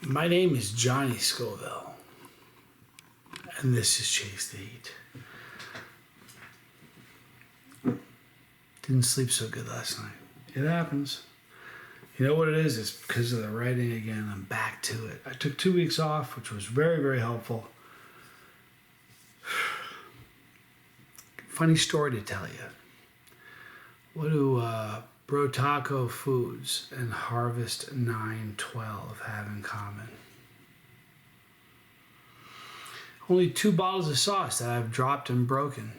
My name is Johnny Scoville, and this is Chase the Heat. Didn't sleep so good last night. It happens. You know what it is? It's because of the writing again. I'm back to it. I took 2 weeks off, which was very, very helpful. Funny story to tell you. What do Bro Taco Foods and Harvest 912 have in common? Only 2 bottles of sauce that I've dropped and broken.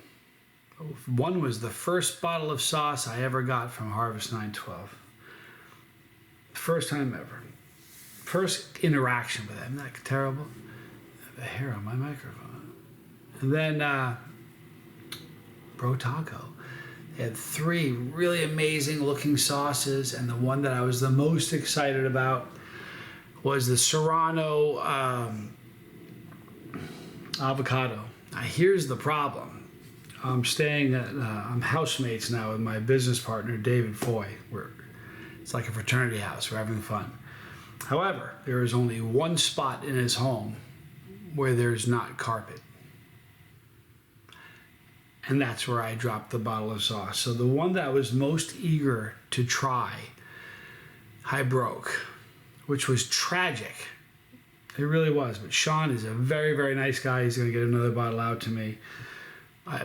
One was the first bottle of sauce I ever got from Harvest 912. First time ever. First interaction with it. Isn't that terrible? I have a hair on my microphone. And then Bro Taco. They had 3 really amazing looking sauces, and the one that I was the most excited about was the Serrano avocado. Now here's the problem. I'm staying at, I'm housemates now with my business partner, David Foy. It's like a fraternity house. We're having fun. However, there is only one spot in his home where there's not carpet. And that's where I dropped the bottle of sauce. So the one that I was most eager to try, I broke, which was tragic. It really was. But Sean is a very, very nice guy. He's going to get another bottle out to me.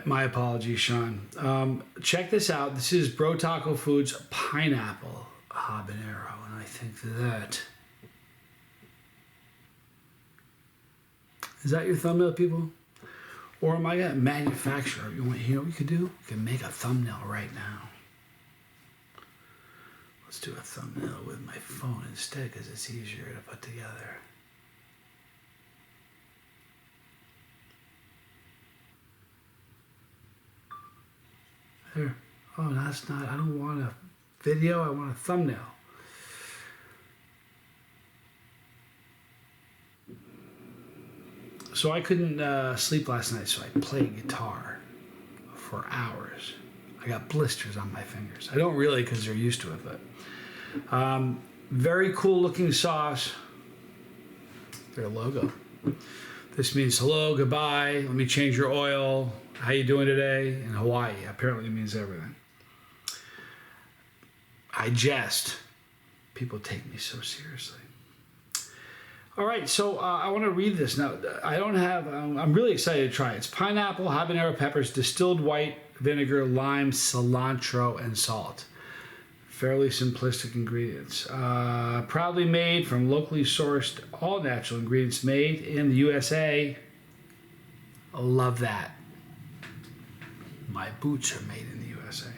My apologies, Sean. Check this out. This is Bro Taco Foods Pineapple Habanero. And I think that... Is that your thumbnail, people? Or am I going to manufacture? You know what we could do? We could make a thumbnail right now. Let's do a thumbnail with my phone instead because it's easier to put together. There. Oh, that's not, I don't want a video, I want a thumbnail. So I couldn't sleep last night, so I played guitar for hours. I got blisters on my fingers. I don't really because they're used to it, but very cool looking sauce. Their logo. This means hello, goodbye, let me change your oil, how you doing today? In Hawaii, apparently means everything. I jest. People take me so seriously. All right, so I want to read this now. I'm really excited to try it. It's pineapple, habanero peppers, distilled white vinegar, lime, cilantro, and salt. Fairly simplistic ingredients. Proudly made from locally sourced, all natural ingredients made in the USA. I love that. My boots are made in the USA.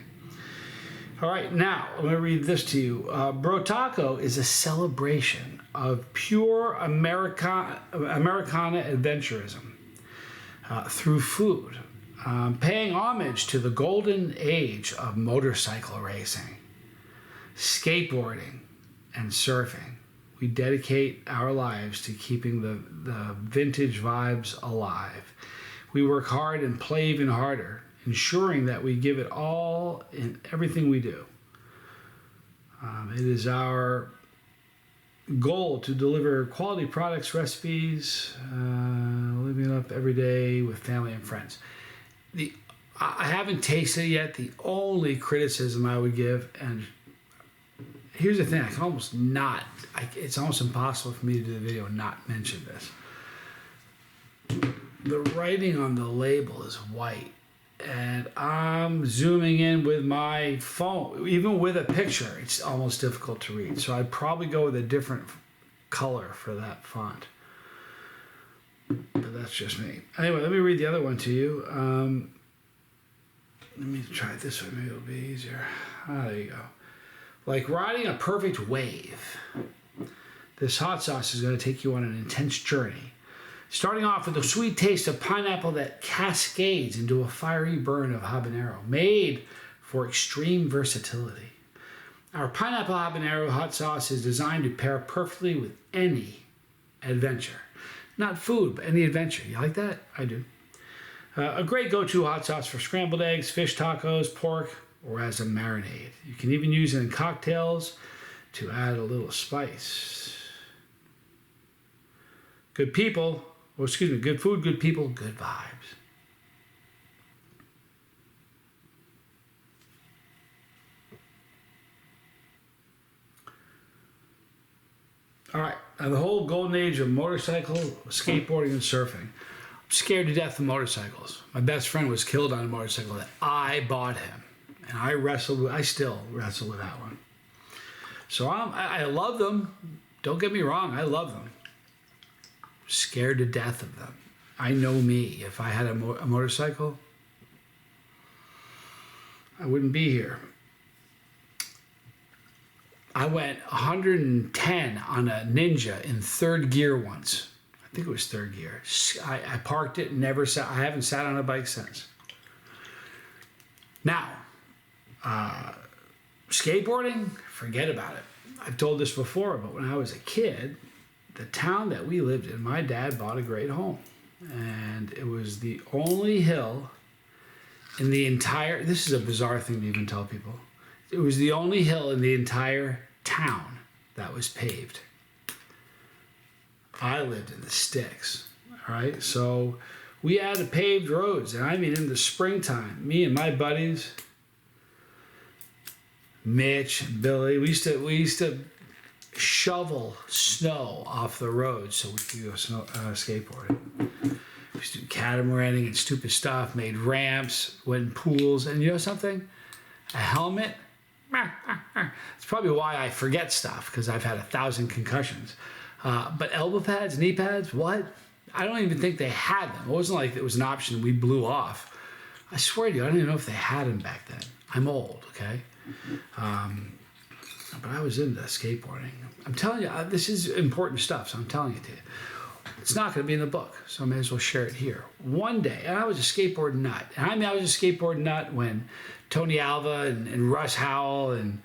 All right, now I'm going to read this to you. Bro Taco is a celebration of pure Americana adventurism through food, paying homage to the golden age of motorcycle racing, skateboarding, and surfing. We dedicate our lives to keeping the vintage vibes alive. We work hard and play even harder, ensuring that we give it all in everything we do. It is our goal to deliver quality products, recipes, living up every day with family and friends. I haven't tasted it yet. The only criticism I would give, and here's the thing, I can almost not, it's almost impossible for me to do the video and not mention this. The writing on the label is white, and I'm zooming in with my phone. Even with a picture, it's almost difficult to read. So I'd probably go with a different color for that font. But that's just me. Anyway, let me read the other one to you. Let me try it this way. Maybe it'll be easier. There you go. Like riding a perfect wave. This hot sauce is going to take you on an intense journey. Starting off with a sweet taste of pineapple that cascades into a fiery burn of habanero, made for extreme versatility. Our pineapple habanero hot sauce is designed to pair perfectly with any adventure. Not food, but any adventure. You like that? I do. A great go-to hot sauce for scrambled eggs, fish tacos, pork, or as a marinade. You can even use it in cocktails to add a little spice. Good people, well, excuse me, good food, good people, good vibes. All right, now the whole golden age of motorcycle, skateboarding, and surfing. I'm scared to death of motorcycles. My best friend was killed on a motorcycle that I bought him, and I still wrestle with that one. So I love them. Don't get me wrong, I love them. Scared to death of them. I know me. If I had a motorcycle, I wouldn't be here. I went 110 on a Ninja in third gear once. I think it was third gear. I parked it, never sat. I haven't sat on a bike since. Now, skateboarding, forget about it. I've told this before, but when I was a kid, the town that we lived in, my dad bought a great home. And it was the only hill in the entire, this is a bizarre thing to even tell people. It was the only hill in the entire town that was paved. I lived in the sticks, all right? So we had paved roads, and I mean in the springtime, me and my buddies, Mitch and Billy, we used to shovel snow off the road so we could go skateboarding. We used to do catamaraning and stupid stuff, made ramps, went in pools, and you know something? A helmet. It's probably why I forget stuff, because I've had 1,000 concussions. But elbow pads, knee pads, what? I don't even think they had them. It wasn't like it was an option we blew off. I swear to you, I don't even know if they had them back then. I'm old, okay? But I was into skateboarding. I'm telling you, this is important stuff, so I'm telling it to you. It's not going to be in the book, so I may as well share it here. One day, and I was a skateboard nut. And I mean, I was a skateboard nut when Tony Alva and Russ Howell and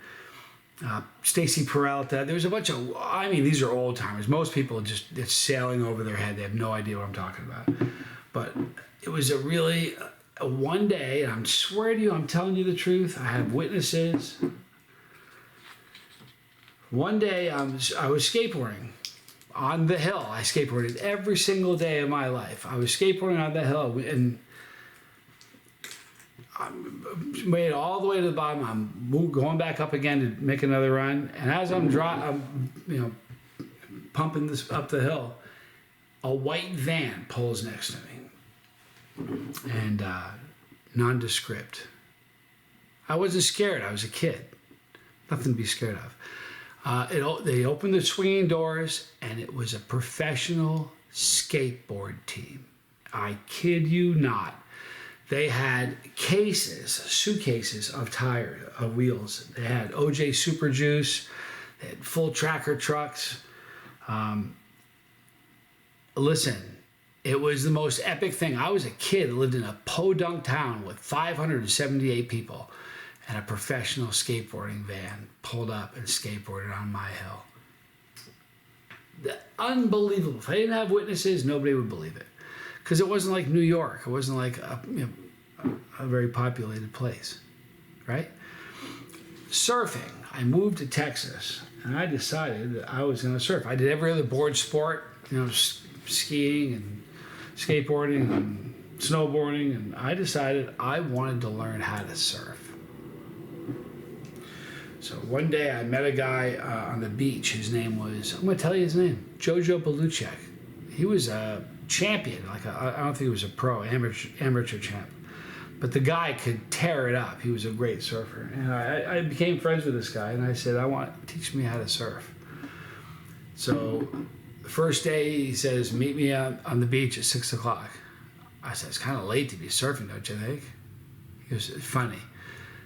Stacy Peralta. There was a bunch of, I mean, these are old timers. Most people it's sailing over their head. They have no idea what I'm talking about. But it was a really, one day, and I swear to you, I'm telling you the truth. I have witnesses. One day, I was skateboarding on the hill. I skateboarded every single day of my life. I was skateboarding on the hill, and I made it all the way to the bottom. I'm going back up again to make another run, and as I'm pumping this up the hill, a white van pulls next to me, and nondescript. I wasn't scared. I was a kid. Nothing to be scared of. They opened the swinging doors, and it was a professional skateboard team. I kid you not. They had suitcases of tires, of wheels. They had OJ Super Juice. They had full tracker trucks. Listen, it was the most epic thing. I was a kid, lived in a podunk town with 578 people. And a professional skateboarding van pulled up and skateboarded on my hill. Unbelievable. If I didn't have witnesses, nobody would believe it. Because it wasn't like New York. It wasn't like a very populated place, right? Surfing. I moved to Texas, and I decided that I was going to surf. I did every other board sport, skiing and skateboarding and snowboarding, and I decided I wanted to learn how to surf. So one day I met a guy on the beach. His name was, I'm going to tell you his name, Jojo Beluchek. He was a champion. I don't think he was a pro, amateur champ. But the guy could tear it up. He was a great surfer. And I became friends with this guy, and I said, teach me how to surf. So the first day he says, meet me on the beach at 6 o'clock. I said, it's kind of late to be surfing, don't you think? He goes, it's funny.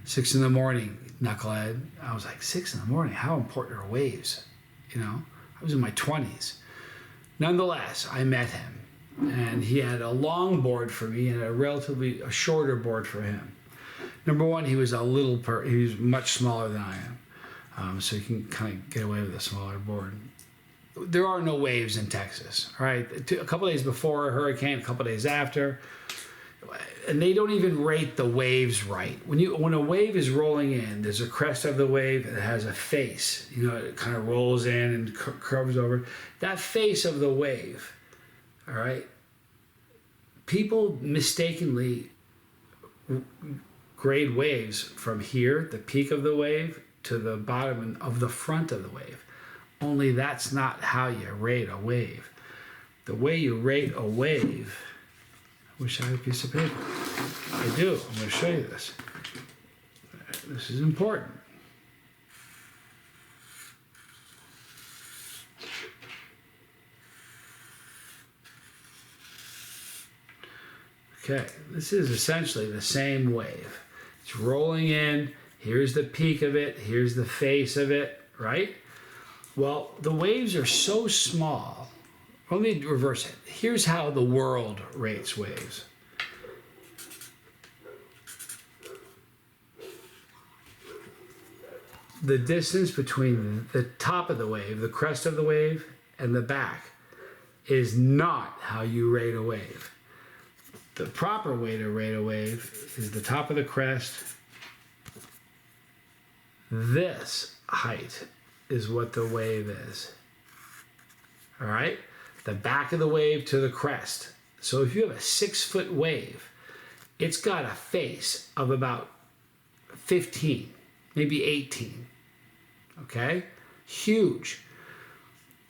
6 in the morning, knucklehead. I was like, 6 in the morning? How important are waves? I was in my 20s. Nonetheless, I met him, and he had a long board for me and a shorter board for him. Number one, he was he was much smaller than I am, so he can kind of get away with a smaller board. There are no waves in Texas, all right? A couple days before a hurricane, a couple days after. And they don't even rate the waves right. When a wave is rolling in, there's a crest of the wave that has a face. It kind of rolls in and curves over. That face of the wave All right. People mistakenly grade waves from here, the peak of the wave, to the bottom of the front of the wave. Only that's not how you rate a wave. The way you rate a wave, I wish I had a piece of paper. I do. I'm going to show you this. This is important. Okay, this is essentially the same wave. It's rolling in. Here's the peak of it. Here's the face of it, right? Well, the waves are so small. Let me reverse it. Here's how the world rates waves. The distance between the top of the wave, the crest of the wave, and the back is not how you rate a wave. The proper way to rate a wave is the top of the crest. This height is what the wave is. All right? The back of the wave to the crest. So if you have a 6-foot wave, it's got a face of about 15, maybe 18. Okay? Huge.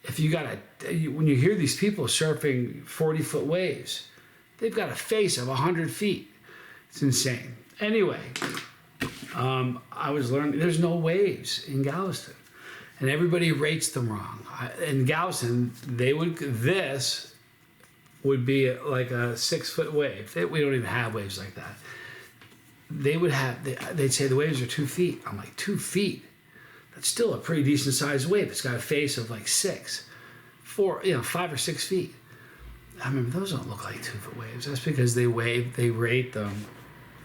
If you got when you hear these people surfing 40-foot waves, they've got a face of 100 feet. It's insane. Anyway, I was learning there's no waves in Galveston, and everybody rates them wrong. In Galveston, this would be like a 6-foot wave. We don't even have waves like that. They'd say the waves are 2 feet. I'm like, 2 feet? That's still a pretty decent sized wave. It's got a face of like 5 or 6 feet. I remember those don't look like 2-foot waves. That's because they rate them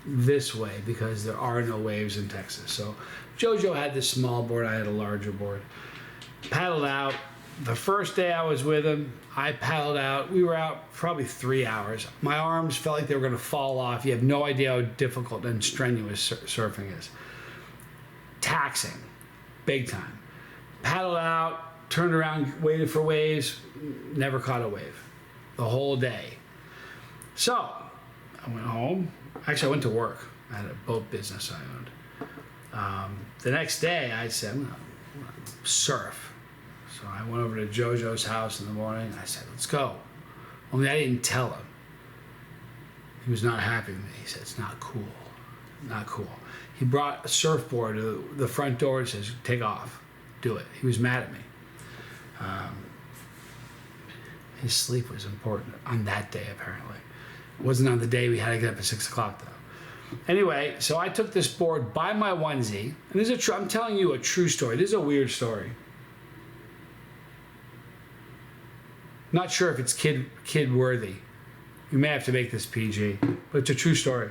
this way because there are no waves in Texas. So JoJo had this small board, I had a larger board. Paddled out. The first day I was with him, I paddled out. We were out probably 3 hours. My arms felt like they were going to fall off. You have no idea how difficult and strenuous surfing is. Taxing, big time. Paddled out, turned around, waited for waves, never caught a wave the whole day. So I went home. Actually, I went to work. I had a boat business I owned. The next day, I said, I'm gonna surf. So I went over to JoJo's house in the morning. I said, let's go. Only I didn't tell him. He was not happy with me. He said, it's not cool. Not cool. He brought a surfboard to the front door and says, take off. Do it. He was mad at me. His sleep was important on that day, apparently. It wasn't on the day we had to get up at 6 o'clock, though. Anyway, so I took this board by my onesie, and this is I'm telling you a true story. This is a weird story. Not sure if it's kid worthy. You may have to make this PG, but it's a true story.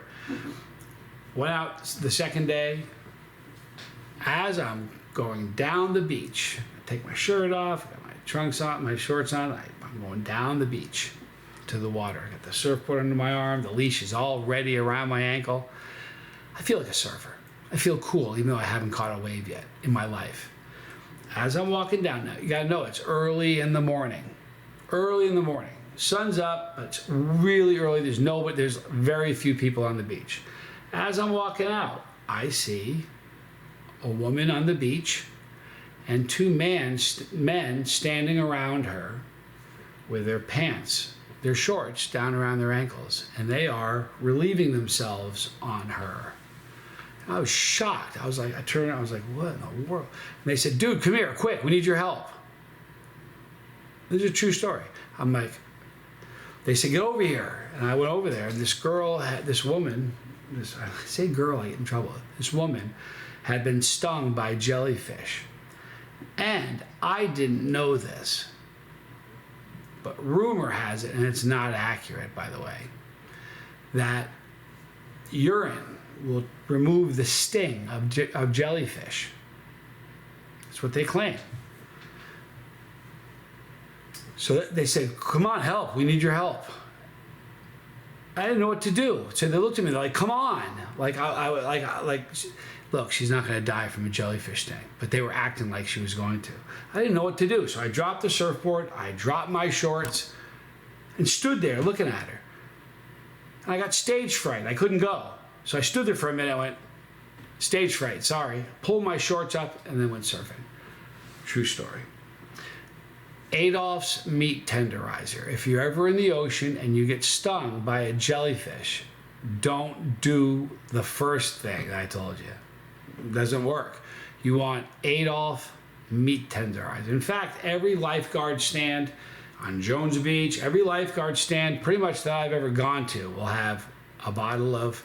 Went out the second day. As I'm going down the beach, I take my shirt off, got my trunks on, my shorts on. I'm going down the beach to the water. I got the surfboard under my arm. The leash is all ready around my ankle. I feel like a surfer. I feel cool, even though I haven't caught a wave yet in my life. As I'm walking down now, you gotta know it's early in the morning. Early in the morning. Sun's up, but it's really early. There's very few people on the beach. As I'm walking out, I see a woman on the beach and two men standing around her with their pants, their shorts down around their ankles, and they are relieving themselves on her. I was shocked. I turned around, I was like, what in the world? And they said, dude, come here, quick, we need your help. This is a true story. I'm like, they said, get over here. And I went over there, and this woman, I say girl, I get in trouble. This woman had been stung by jellyfish. And I didn't know this, but rumor has it, and it's not accurate, by the way, that urine will remove the sting of jellyfish. That's what they claim. So they said, come on, help, we need your help. I didn't know what to do. So they looked at me, they're like, come on. Look, she's not going to die from a jellyfish sting. But they were acting like she was going to. I didn't know what to do. So I dropped the surfboard. I dropped my shorts. and stood there looking at her. And I got stage fright. I couldn't go. So I stood there for a minute. I went, stage fright, sorry. Pulled my shorts up and then went surfing. True story. Adolph's meat tenderizer. If you're ever in the ocean and you get stung by a jellyfish, don't do the first thing I told you. It doesn't work. You want Adolph meat tenderizer. In fact, every lifeguard stand on Jones Beach, every lifeguard stand pretty much that I've ever gone to will have a bottle of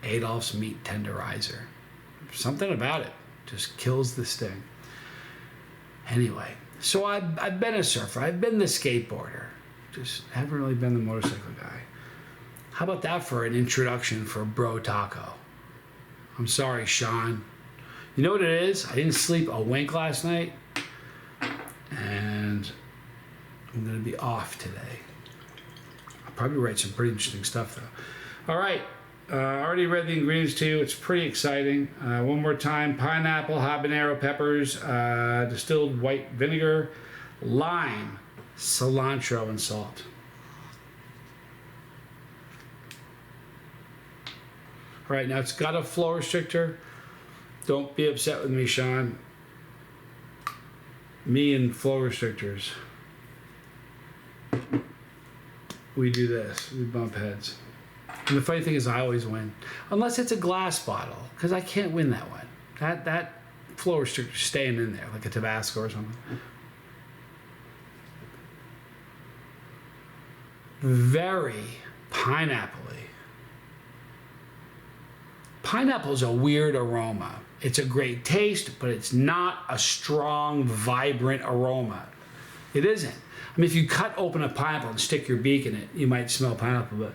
Adolph's meat tenderizer. Something about it just kills the sting. Anyway, so I've been a surfer. I've been the skateboarder. Just haven't really been the motorcycle guy. How about that for an introduction for Bro Taco? I'm sorry, Sean. You know what it is? I didn't sleep a wink last night, and I'm going to be off today. I'll probably write some pretty interesting stuff, though. All right. I already read the ingredients to you. It's pretty exciting. One more time. Pineapple, habanero peppers, distilled white vinegar, lime, cilantro, and salt. All right, now it's got a flow restrictor. Don't be upset with me, Sean. Me and flow restrictors. We do this. We bump heads. And the funny thing is I always win. Unless it's a glass bottle, because I can't win that one. That flow restrictor staying in there, like a Tabasco or something. Very pineapple-y. Pineapple is a weird aroma. It's a great taste, but it's not a strong, vibrant aroma. It isn't. I mean, if you cut open a pineapple and stick your beak in it, you might smell pineapple, but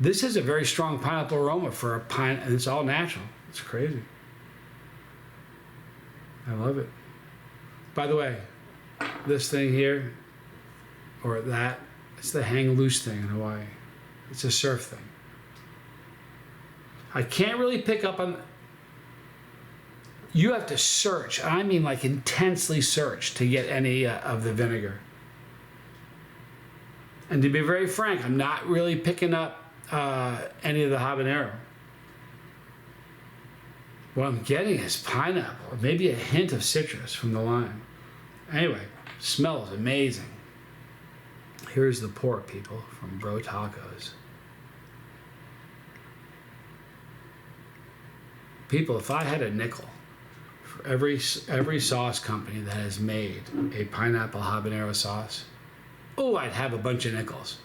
this is a very strong pineapple aroma for a pine, and it's all natural. It's crazy. I love it. By the way, this thing here, or that, it's the hang loose thing in Hawaii. It's a surf thing. I can't really pick up on. You have to search. I mean, like intensely search to get any of the vinegar. And to be very frank, I'm not really picking up any of the habanero. What I'm getting is pineapple, maybe a hint of citrus from the lime. Anyway, smells amazing. Here's the pour, people, from Bro Tacos. People, if I had a nickel for every sauce company that has made a pineapple habanero sauce, oh, I'd have a bunch of nickels.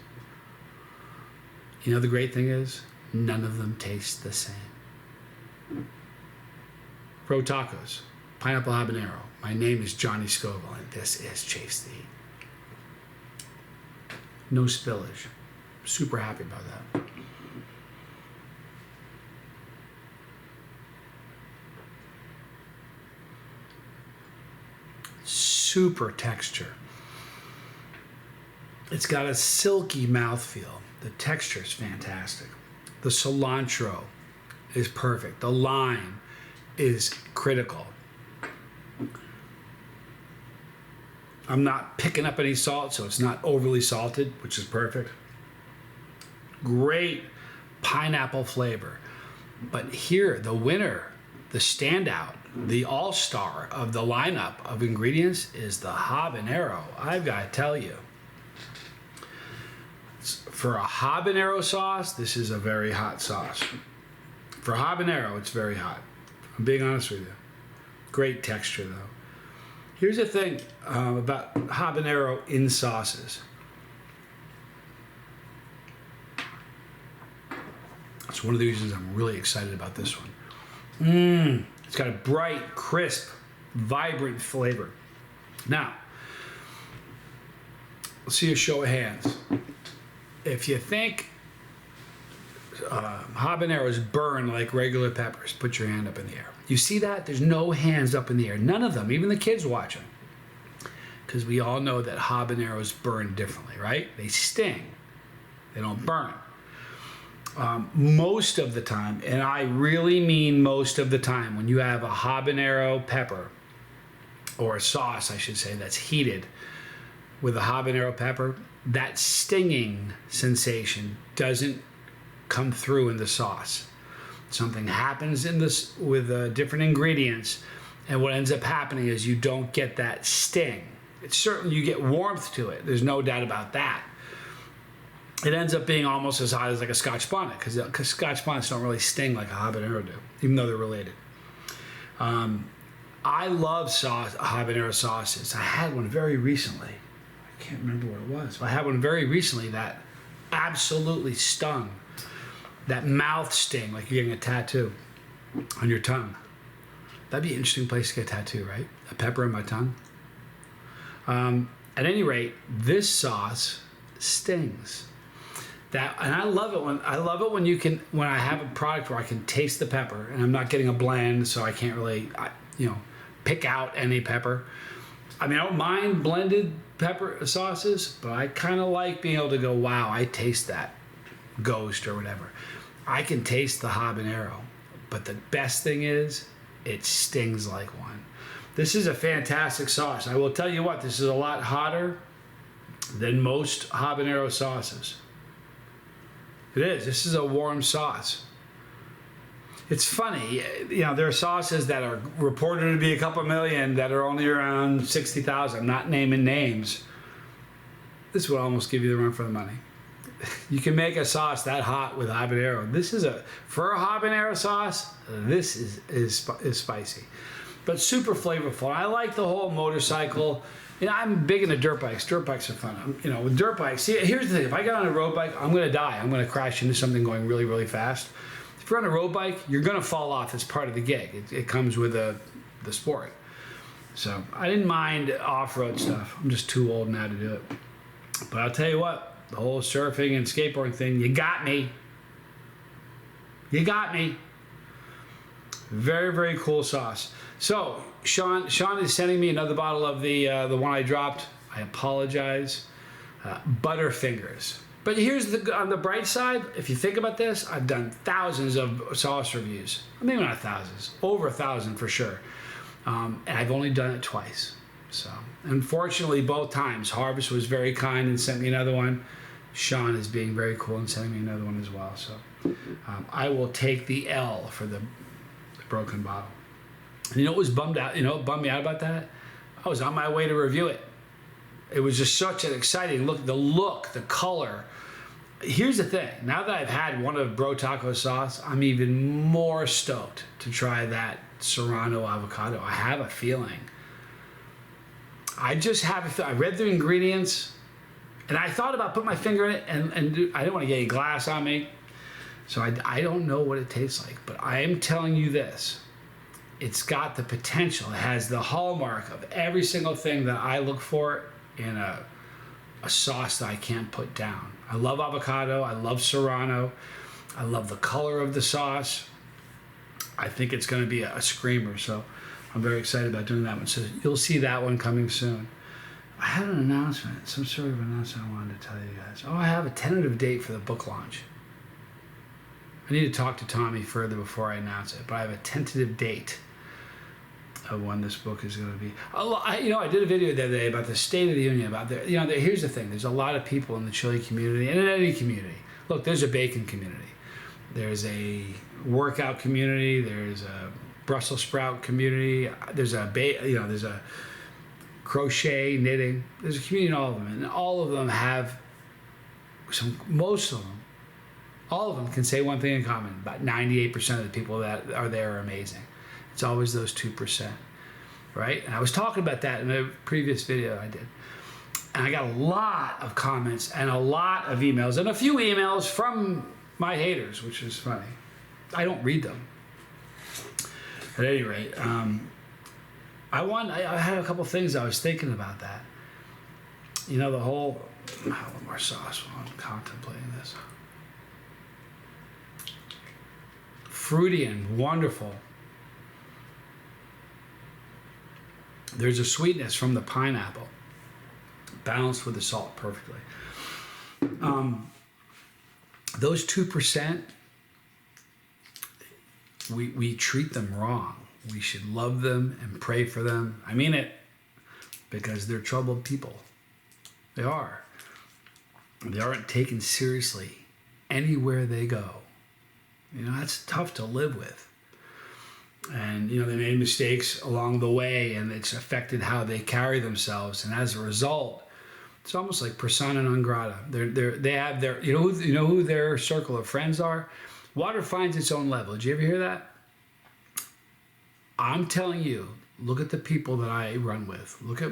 You know the great thing is, none of them taste the same. Bro Tacos, pineapple habanero. My name is Johnny Scoville, and this is Chase the Heat. No spillage. Super happy about that. Super texture. It's got a silky mouthfeel. The texture is fantastic. The cilantro is perfect. The lime is critical. I'm not picking up any salt, so it's not overly salted, which is perfect. Great pineapple flavor. But here, the winner, the standout, the all-star of the lineup of ingredients is the habanero. I've got to tell you. For a habanero sauce, this is a very hot sauce. For habanero, it's very hot. I'm being honest with you. Great texture, though. Here's the thing about habanero in sauces. It's one of the reasons I'm really excited about this one. It's got a bright, crisp, vibrant flavor. Now, let's see a show of hands. If you think habaneros burn like regular peppers, put your hand up in the air. You see that? There's no hands up in the air. None of them, even the kids watching. Because we all know that habaneros burn differently, right? They sting. They don't burn. Most of the time, and I really mean most of the time, when you have a habanero pepper, or a sauce, I should say, that's heated, with a habanero pepper, that stinging sensation doesn't come through in the sauce. Something happens in this with different ingredients, and what ends up happening is you don't get that sting. It's certainly, you get warmth to it. There's no doubt about that. It ends up being almost as hot as like a Scotch bonnet, because Scotch bonnets don't really sting like a habanero do, even though they're related. I love habanero sauces. I had one very recently. I can't remember what it was, but I had one very recently that absolutely stung. That mouth sting, like you're getting a tattoo on your tongue. That'd be an interesting place to get a tattoo, right? A pepper in my tongue. At any rate, this sauce stings. And I love it when I have a product where I can taste the pepper, and I'm not getting a blend, so I can't really, pick out any pepper. I mean, I don't mind blended pepper sauces, but I kind of like being able to go, wow, I taste that ghost or whatever. I can taste the habanero, but the best thing is it stings like one. This is a fantastic sauce. I will tell you what, this is a lot hotter than most habanero sauces. It is. This is a warm sauce. It's funny, there are sauces that are reported to be a couple million that are only around 60,000. I'm not naming names. This would almost give you the run for the money. You can make a sauce that hot with habanero. For a habanero sauce, this is spicy, but super flavorful. I like the whole motorcycle. I'm big into dirt bikes. Dirt bikes are fun. With dirt bikes, see, here's the thing. If I get on a road bike, I'm going to die. I'm going to crash into something going really, really fast. If you're on a road bike, you're going to fall off. It's part of the gig. It comes with the sport. So I didn't mind off-road stuff. I'm just too old now to do it. But I'll tell you what, the whole surfing and skateboarding thing, you got me. You got me. Very, very cool sauce. So Sean is sending me another bottle of the one I dropped. I apologize. Butterfingers. But here's on the bright side, if you think about this, I've done thousands of sauce reviews. Maybe not thousands, over 1,000 for sure. And I've only done it twice. So unfortunately, both times, Harvest was very kind and sent me another one. Sean is being very cool and sending me another one as well. So I will take the L for the broken bottle. And what bummed me out about that? I was on my way to review it. It was just such an exciting look, the color. Here's the thing. Now that I've had one of Bro Taco's sauce, I'm even more stoked to try that Serrano avocado. I have a feeling. I read the ingredients, and I thought about putting my finger in it, and I didn't want to get any glass on me. So I don't know what it tastes like, but I am telling you this. It's got the potential. It has the hallmark of every single thing that I look for in a sauce that I can't put down. I love avocado. I love Serrano. I love the color of the sauce. I think it's going to be a screamer, so I'm very excited about doing that one. So you'll see that one coming soon. I had an announcement, some sort of announcement I wanted to tell you guys. Oh, I have a tentative date for the book launch. I need to talk to Tommy further before I announce it, but I have a tentative date of when this book is going to be. I did a video the other day about the State of the Union. Here's the thing. There's a lot of people in the chili community and in any community. Look, there's a bacon community. There's a workout community. There's a Brussels sprout community. There's a crochet, knitting. There's a community in all of them, and all of them have all of them can say one thing in common. About 98% of the people that are there are amazing. It's always those 2%, right? And I was talking about that in a previous video I did. And I got a lot of comments and a lot of emails and a few emails from my haters, which is funny. I don't read them. At any rate, I had a couple things I was thinking about that. The whole, I want more sauce while I'm contemplating this. Fruity and wonderful. There's a sweetness from the pineapple, balanced with the salt perfectly. Those 2%, we treat them wrong. We should love them and pray for them. I mean it, because they're troubled people. They are. They aren't taken seriously anywhere they go. You know, that's tough to live with. And, you know, they made mistakes along the way, and it's affected how they carry themselves. And as a result, it's almost like persona non grata. They have their, you know who their circle of friends are? Water finds its own level. Did you ever hear that? I'm telling you, look at the people that I run with. Look at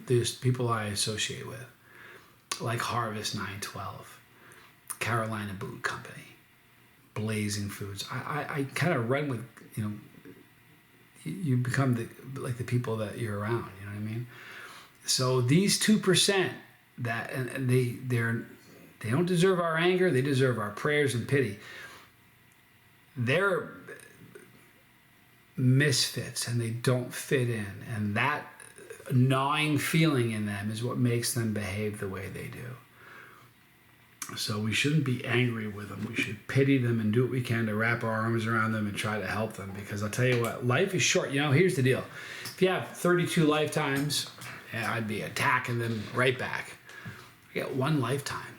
these people I associate with, like Harvest 912, Carolina Boot Company, Blazing Foods. I kind of run with, you know, you become the people that you're around. You know what I mean? So these 2% that, and they don't deserve our anger. They deserve our prayers and pity. They're misfits and they don't fit in, and that gnawing feeling in them is what makes them behave the way they do. So we shouldn't be angry with them. We should pity them and do what we can to wrap our arms around them and try to help them, because I'll tell you what, life is short. You know, here's the deal. If you have 32 lifetimes, I'd be attacking them right back. I get one lifetime.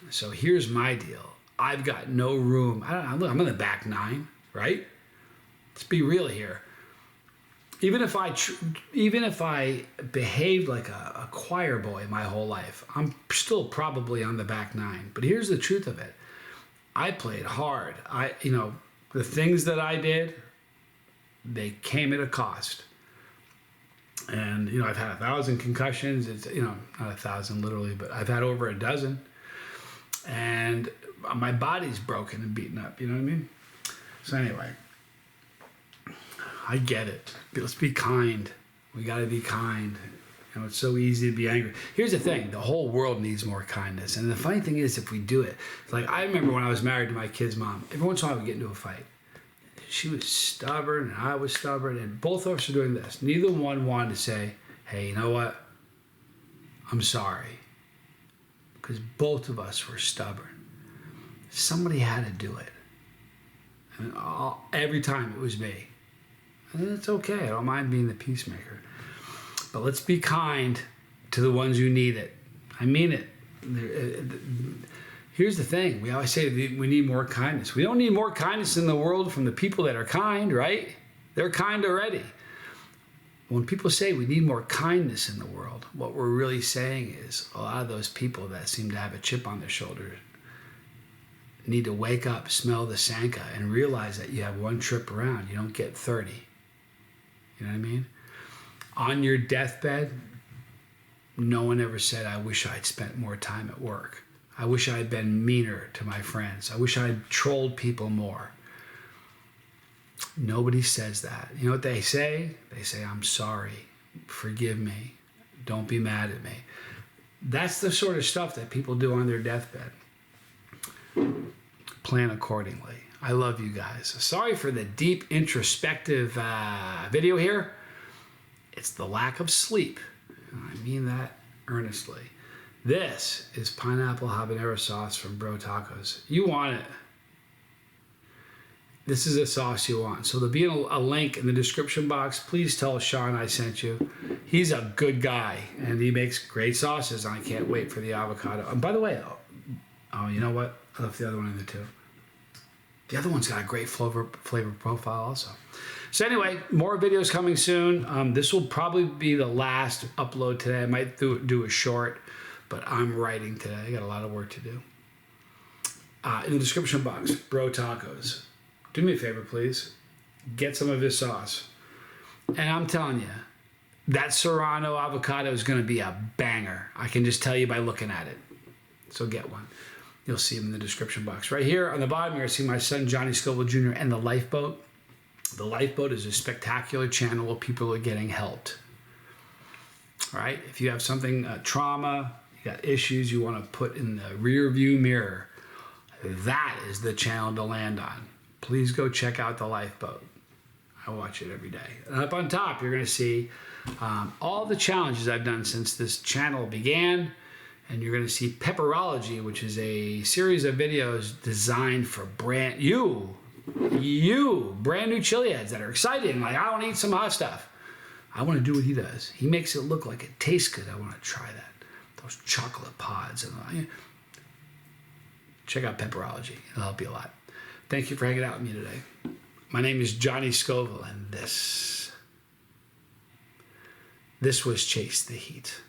So here's my deal. I've got no room. Look, I'm in the back 9, right? Let's be real here. Even if I behaved like a choir boy my whole life, I'm still probably on the back 9. But here's the truth of it. I played hard. The things that I did, they came at a cost. And, you know, I've had 1,000 concussions. It's, you know, not 1,000 literally, but I've had over a dozen. And my body's broken and beaten up, you know what I mean? So anyway, I get it. Let's be kind. We got to be kind. You know, it's so easy to be angry. Here's the thing. The whole world needs more kindness. And the funny thing is, if we do it, it's like, I remember when I was married to my kid's mom, every once in a while we get into a fight. She was stubborn and I was stubborn, and both of us are doing this. Neither one wanted to say, hey, you know what? I'm sorry. Because both of us were stubborn. Somebody had to do it. And every time it was me. And it's okay. I don't mind being the peacemaker. But let's be kind to the ones who need it. I mean it. Here's the thing. We always say we need more kindness. We don't need more kindness in the world from the people that are kind, right? They're kind already. When people say we need more kindness in the world, what we're really saying is a lot of those people that seem to have a chip on their shoulder need to wake up, smell the Sanka, and realize that you have one trip around. You don't get 30. You know what I mean? On your deathbed, no one ever said, I wish I'd spent more time at work. I wish I had been meaner to my friends. I wish I had trolled people more. Nobody says that. You know what they say? They say, I'm sorry. Forgive me. Don't be mad at me. That's the sort of stuff that people do on their deathbed. Plan accordingly. I love you guys. Sorry for the deep introspective video here. It's the lack of sleep. I mean that earnestly. This is pineapple habanero sauce from Bro Tacos. You want it. This is a sauce you want. So there'll be a link in the description box. Please tell Sean I sent you. He's a good guy, and he makes great sauces. I can't wait for the avocado. And by the way, oh, you know what? I left the other one in there too. The other one's got a great flavor profile also. So anyway, more videos coming soon. This will probably be the last upload today. I might do a short, but I'm writing today. I got a lot of work to do. In the description box, Bro Tacos. Do me a favor, please. Get some of his sauce. And I'm telling you, that Serrano avocado is going to be a banger. I can just tell you by looking at it. So get one. You'll see him in the description box. Right here on the bottom, you're going to see my son, Johnny Scoville Jr. and the Lifeboat. The Lifeboat is a spectacular channel where people are getting helped. All right? If you have something, trauma, you got issues you want to put in the rear view mirror, that is the channel to land on. Please go check out the Lifeboat. I watch it every day. And up on top, you're going to see all the challenges I've done since this channel began. And you're going to see Pepperology, which is a series of videos designed for brand new chili heads that are excited. Like, I want to eat some hot stuff. I want to do what he does. He makes it look like it tastes good. I want to try that. those chocolate pods. And check out Pepperology. It'll help you a lot. Thank you for hanging out with me today. My name is Johnny Scoville, and this was Chase the Heat.